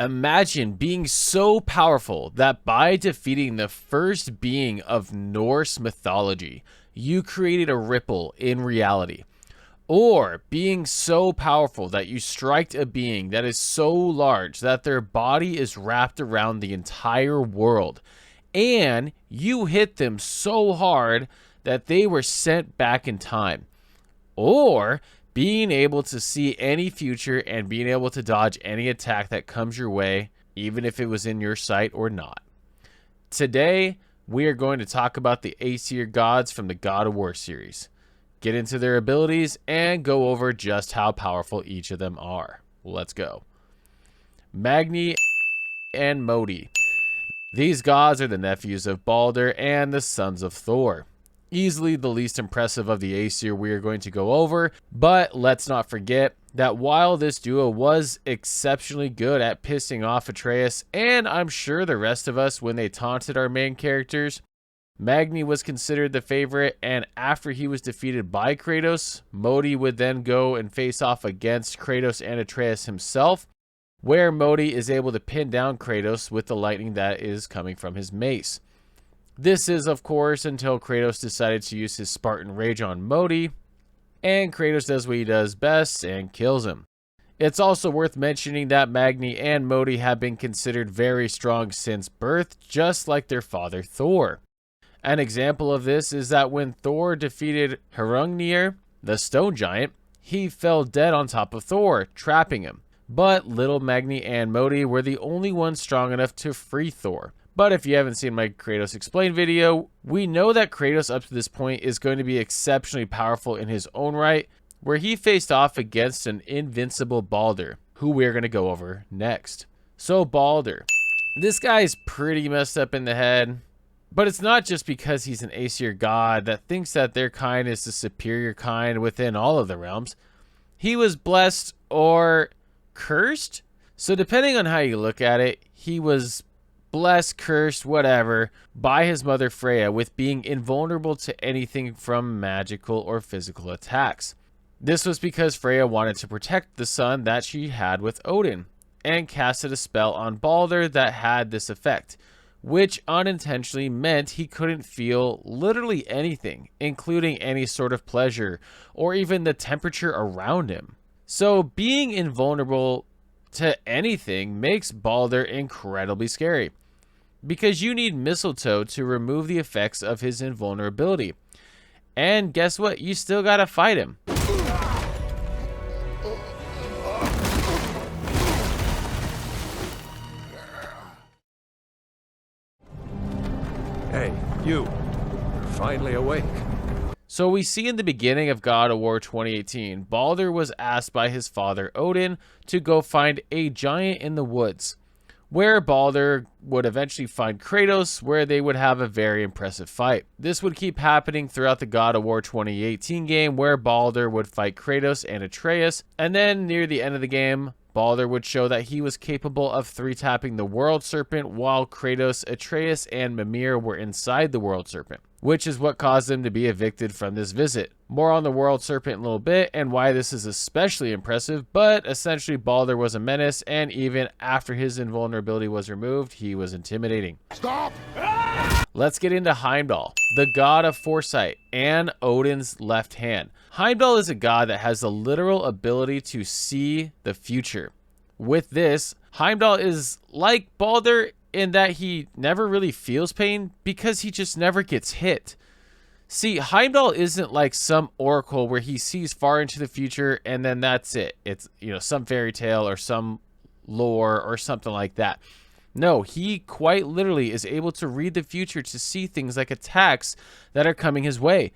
Imagine being so powerful that by defeating the first being of Norse mythology, you created a ripple in reality. Or being so powerful that you strike a being that is so large that their body is wrapped around the entire world, and you hit them so hard that they were sent back in time. Or being able to see any future and being able to dodge any attack that comes your way, even if it was in your sight or not. Today, we are going to talk about the Aesir gods from the God of War series, get into their abilities, and go over just how powerful each of them are. Let's go. Magi and Modi. These gods are the nephews of Balder and the sons of Thor. Easily the least impressive of the Aesir we are going to go over, but let's not forget that while this duo was exceptionally good at pissing off Atreus, and I'm sure the rest of us when they taunted our main characters, Magi was considered the favorite, and after he was defeated by Kratos, Modi would then go and face off against Kratos and Atreus himself, where Modi is able to pin down Kratos with the lightning that is coming from his mace. This is, of course, until Kratos decided to use his Spartan Rage on Modi, and Kratos does what he does best and kills him. It's also worth mentioning that Magi and Modi have been considered very strong since birth, just like their father Thor. An example of this is that when Thor defeated Hrungnir, the stone giant, he fell dead on top of Thor, trapping him. But little Magi and Modi were the only ones strong enough to free Thor. But if you haven't seen my Kratos Explained video, we know that Kratos up to this point is going to be exceptionally powerful in his own right, where he faced off against an invincible Balder, who we're going to go over next. So Balder, this guy is pretty messed up in the head, but it's not just because he's an Aesir god that thinks that their kind is the superior kind within all of the realms. He was blessed or cursed. So depending on how you look at it, he was blessed, cursed, whatever, by his mother Freya with being invulnerable to anything from magical or physical attacks. This was because Freya wanted to protect the son that she had with Odin, and casted a spell on Balder that had this effect, which unintentionally meant he couldn't feel literally anything, including any sort of pleasure, or even the temperature around him. So being invulnerable to anything makes Balder incredibly scary, because you need mistletoe to remove the effects of his invulnerability. And guess what? You still gotta fight him. Hey, you're finally awake. So we see in the beginning of God of War 2018, Balder was asked by his father Odin to go find a giant in the woods, where Balder would eventually find Kratos, where they would have a very impressive fight. This would keep happening throughout the God of War 2018 game, where Balder would fight Kratos and Atreus, and then near the end of the game, Balder would show that he was capable of 3-tapping the World Serpent while Kratos, Atreus, and Mimir were inside the World Serpent, which is what caused them to be evicted from this visit. More on the World Serpent in a little bit and why this is especially impressive, but essentially Balder was a menace, and even after his invulnerability was removed, he was intimidating. Stop! Let's get into Heimdall, the god of foresight and Odin's left hand. Heimdall is a god that has the literal ability to see the future. With this, Heimdall is like Balder in that he never really feels pain because he just never gets hit. See, Heimdall isn't like some oracle where he sees far into the future and then that's it. It's, some fairy tale or some lore or something like that. No, he quite literally is able to read the future to see things like attacks that are coming his way.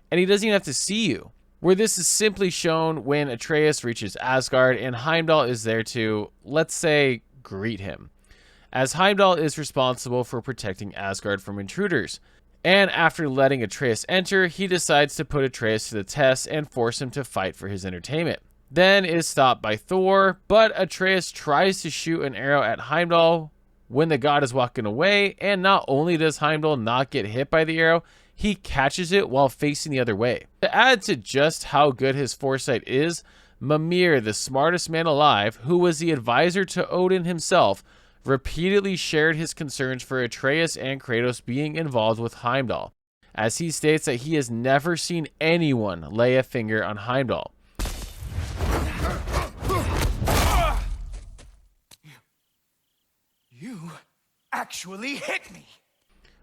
And he doesn't even have to see you. Where this is simply shown when Atreus reaches Asgard and Heimdall is there to, let's say, greet him, as Heimdall is responsible for protecting Asgard from intruders. And after letting Atreus enter, he decides to put Atreus to the test and force him to fight for his entertainment. Then is stopped by Thor, but Atreus tries to shoot an arrow at Heimdall when the god is walking away, and not only does Heimdall not get hit by the arrow, he catches it while facing the other way. To add to just how good his foresight is, Mimir, the smartest man alive, who was the advisor to Odin himself, repeatedly shared his concerns for Atreus and Kratos being involved with Heimdall, as he states that he has never seen anyone lay a finger on Heimdall. You actually hit me!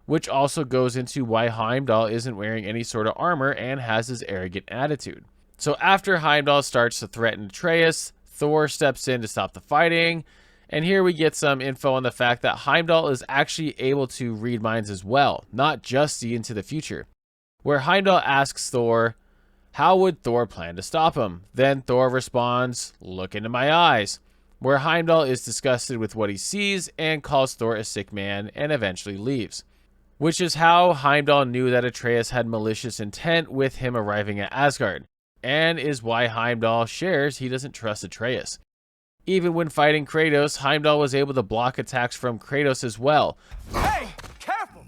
Which also goes into why Heimdall isn't wearing any sort of armor and has his arrogant attitude. So after Heimdall starts to threaten Atreus, Thor steps in to stop the fighting, and here we get some info on the fact that Heimdall is actually able to read minds as well, not just see into the future. Where Heimdall asks Thor, how would Thor plan to stop him? Then Thor responds, look into my eyes. Where Heimdall is disgusted with what he sees and calls Thor a sick man and eventually leaves. Which is how Heimdall knew that Atreus had malicious intent with him arriving at Asgard, and is why Heimdall shares he doesn't trust Atreus. Even when fighting Kratos, Heimdall was able to block attacks from Kratos as well. Hey, careful!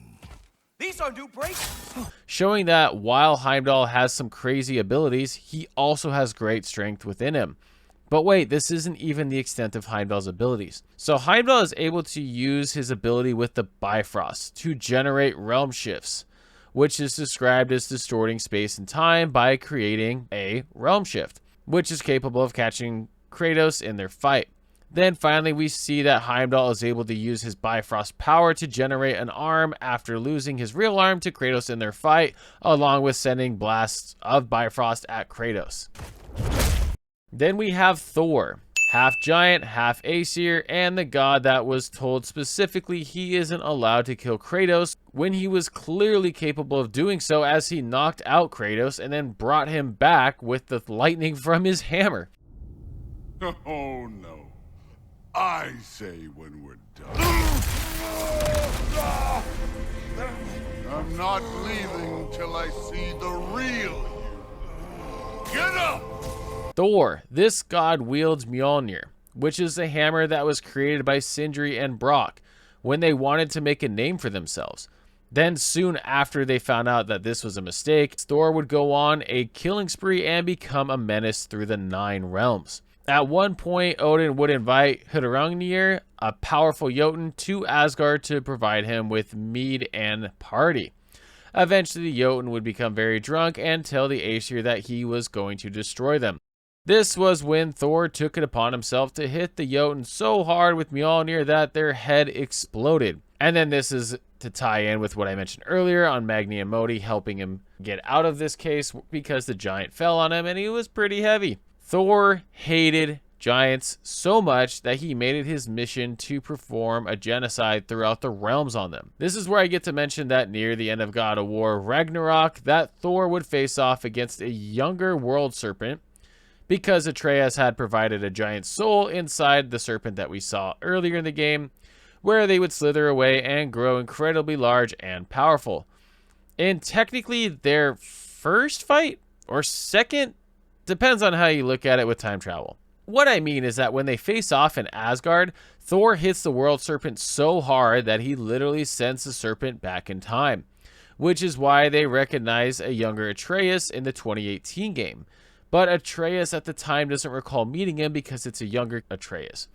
These are new brakes! Showing that while Heimdall has some crazy abilities, he also has great strength within him. But wait, this isn't even the extent of Heimdall's abilities. So Heimdall is able to use his ability with the Bifrost to generate realm shifts, which is described as distorting space and time by creating a realm shift, which is capable of catching Kratos in their fight. Then finally we see that Heimdall is able to use his Bifrost power to generate an arm after losing his real arm to Kratos in their fight, along with sending blasts of Bifrost at Kratos. Then we have Thor, half giant, half Aesir, and the god that was told specifically he isn't allowed to kill Kratos when he was clearly capable of doing so, as he knocked out Kratos and then brought him back with the lightning from his hammer. Oh no. I say when we're done. I'm not leaving till I see the real you. Get up! Thor, this god wields Mjolnir, which is a hammer that was created by Sindri and Brock when they wanted to make a name for themselves. Then soon after they found out that this was a mistake, Thor would go on a killing spree and become a menace through the 9 realms. At one point, Odin would invite Hraungnir, a powerful Jotun, to Asgard to provide him with mead and party. Eventually, Jotun would become very drunk and tell the Aesir that he was going to destroy them. This was when Thor took it upon himself to hit the Jotun so hard with Mjolnir that their head exploded. And then this is to tie in with what I mentioned earlier on Magi and Modi helping him get out of this case because the giant fell on him and he was pretty heavy. Thor hated giants so much that he made it his mission to perform a genocide throughout the realms on them. This is where I get to mention that near the end of God of War Ragnarok, that Thor would face off against a younger world serpent, because Atreus had provided a giant soul inside the serpent that we saw earlier in the game, where they would slither away and grow incredibly large and powerful. In technically their first fight, or second, depends on how you look at it with time travel. What I mean is that when they face off in Asgard, Thor hits the world serpent so hard that he literally sends the serpent back in time, which is why they recognize a younger Atreus in the 2018 game. But Atreus at the time doesn't recall meeting him because it's a younger Atreus.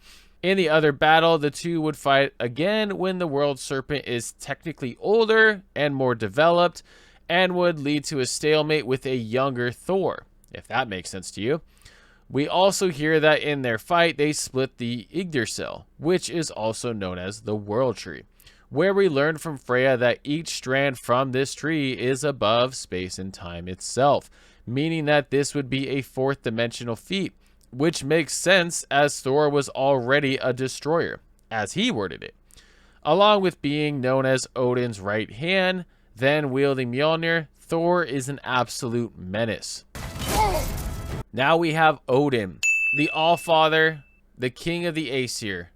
In the other battle, the two would fight again when the world serpent is technically older and more developed, and would lead to a stalemate with a younger Thor, if that makes sense to you. We also hear that in their fight, they split the Yggdrasil, which is also known as the World Tree, where we learn from Freya that each strand from this tree is above space and time itself, meaning that this would be a 4th dimensional feat, which makes sense as Thor was already a destroyer, as he worded it. Along with being known as Odin's right hand, then wielding Mjolnir, Thor is an absolute menace. Now we have Odin, the Allfather, the king of the Aesir.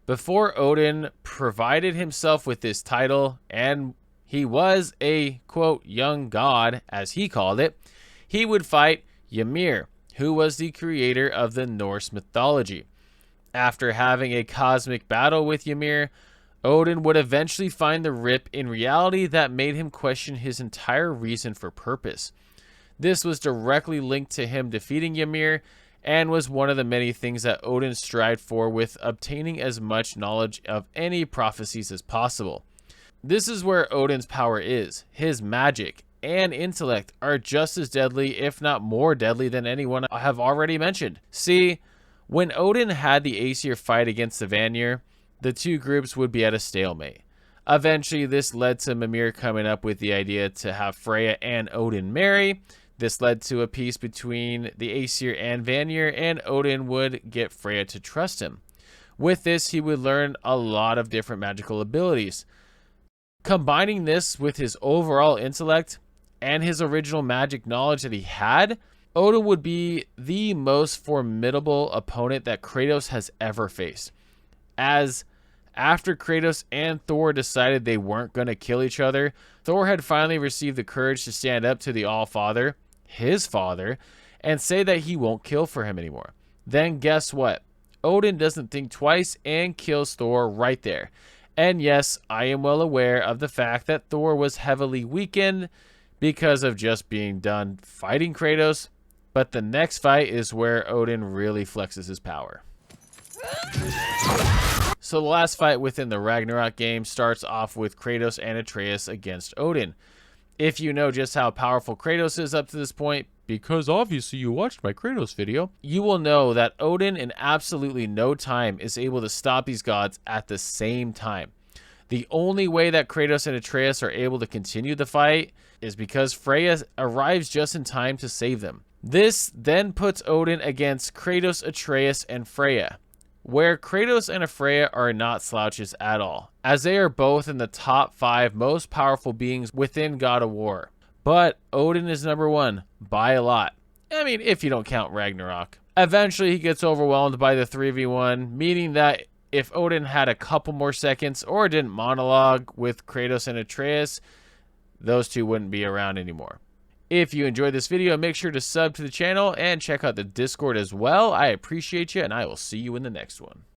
Before Odin provided himself with this title, and he was a, quote, young god, as he called it, he would fight Ymir, who was the creator of the Norse mythology. After having a cosmic battle with Ymir, Odin would eventually find the rip in reality that made him question his entire reason for purpose. This was directly linked to him defeating Ymir, and was one of the many things that Odin strived for, with obtaining as much knowledge of any prophecies as possible. This is where Odin's power is. His magic and intellect are just as deadly, if not more deadly, than anyone I have already mentioned. See, when Odin had the Aesir fight against the Vanir, the two groups would be at a stalemate. Eventually, this led to Mimir coming up with the idea to have Freya and Odin marry. This led to a peace between the Aesir and Vanir, and Odin would get Freya to trust him. With this, he would learn a lot of different magical abilities. Combining this with his overall intellect and his original magic knowledge that he had, Odin would be the most formidable opponent that Kratos has ever faced. As after Kratos and Thor decided they weren't going to kill each other, Thor had finally received the courage to stand up to the All-Father, his father, and say that he won't kill for him anymore. Then guess what? Odin doesn't think twice and kills Thor right there. And yes, I am well aware of the fact that Thor was heavily weakened because of just being done fighting Kratos, but the next fight is where Odin really flexes his power. So the last fight within the Ragnarok game starts off with Kratos and Atreus against Odin. If you know just how powerful Kratos is up to this point, because obviously you watched my Kratos video, you will know that Odin in absolutely no time is able to stop these gods at the same time. The only way that Kratos and Atreus are able to continue the fight is because Freya arrives just in time to save them. This then puts Odin against Kratos, Atreus, and Freya, where Kratos and Freya are not slouches at all, as they are both in the top 5 most powerful beings within God of War. But Odin is number 1 by a lot. I mean, if you don't count Ragnarok. Eventually, he gets overwhelmed by the 3v1, meaning that if Odin had a couple more seconds or didn't monologue with Kratos and Atreus, those two wouldn't be around anymore. If you enjoyed this video, make sure to sub to the channel and check out the Discord as well. I appreciate you, and I will see you in the next one.